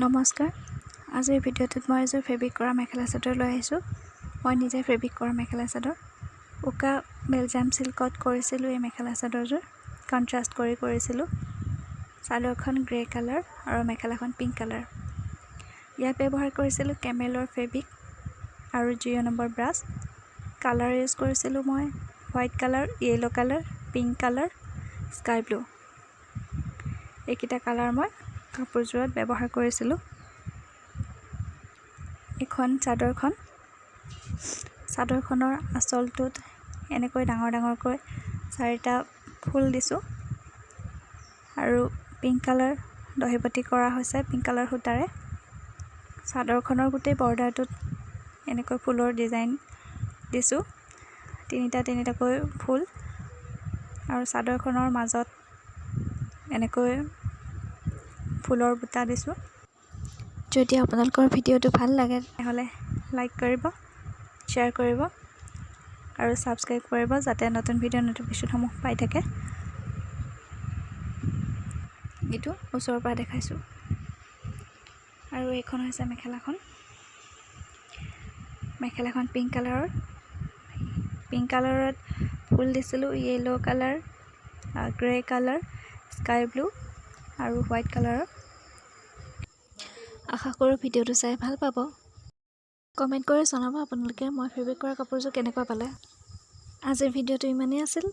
নমস্কাৰ। আজিৰ ভিডিঅ'টোত মই এযোৰ ফেব্ৰিক কৰা মেখেলা চাদৰ লৈ আহিছোঁ। মই নিজে ফেব্ৰিক কৰা মেখেলা চাদৰ উকা বেলজিয়াম চিল্কত কৰিছিলোঁ। এই মেখেলা চাদৰযোৰ কণ্ট্ৰাষ্ট কৰি কৰিছিলোঁ। চাদৰখন গ্ৰে কালাৰ আৰু মেখেলাখন পিংক কালাৰ। ইয়াত ব্যৱহাৰ কৰিছিলোঁ কেমেলৰ ফেব্ৰিক আৰু 0 নম্বৰ ব্ৰাছ। কালাৰ ইউজ কৰিছিলোঁ মই white colour, yellow colour, pink colour, sky blue. এইকেইটা কালাৰ মই কাপোৰযোৰত ব্যৱহাৰ কৰিছিলোঁ। এখন চাদৰখনৰ আঁচলটোত এনেকৈ ডাঙৰ ডাঙৰকৈ 4টা ফুল দিছোঁ আৰু পিংক কালাৰ দহিবতি কৰা হৈছে পিংক কালাৰ সূতাৰে। চাদৰখনৰ গোটেই বৰ্ডাৰটোত এনেকৈ ফুলৰ ডিজাইন দিছোঁ, তিনিটাকৈ ফুল, আৰু চাদৰখনৰ মাজত এনেকৈ ফুলৰ বুটা দিছোঁ। যদি আপোনালোকৰ ভিডিঅ'টো ভাল লাগে তেতিয়াহ'লে লাইক কৰিব, শ্বেয়াৰ কৰিব আৰু ছাবস্ক্ৰাইব কৰিব, যাতে নতুন ভিডিঅ'ৰ ন'টিফিকেশ্যনসমূহ পাই থাকে। এইটো ওচৰৰ পৰা দেখাইছোঁ। আৰু এইখন হৈছে মেখেলাখন পিংক কালাৰত ফুল দিছিলোঁ, yellow colour, grey colour, sky blue আৰু হোৱাইট কালাৰৰ। আশা কৰোঁ ভিডিঅ'টো চাই ভাল পাব। কমেণ্ট কৰি জনাব আপোনালোকে মই ফেব্ৰিক কৰা কাপোৰযোৰ কেনেকুৱা পালে। আজিৰ ভিডিঅ'টো ইমানেই আছিল।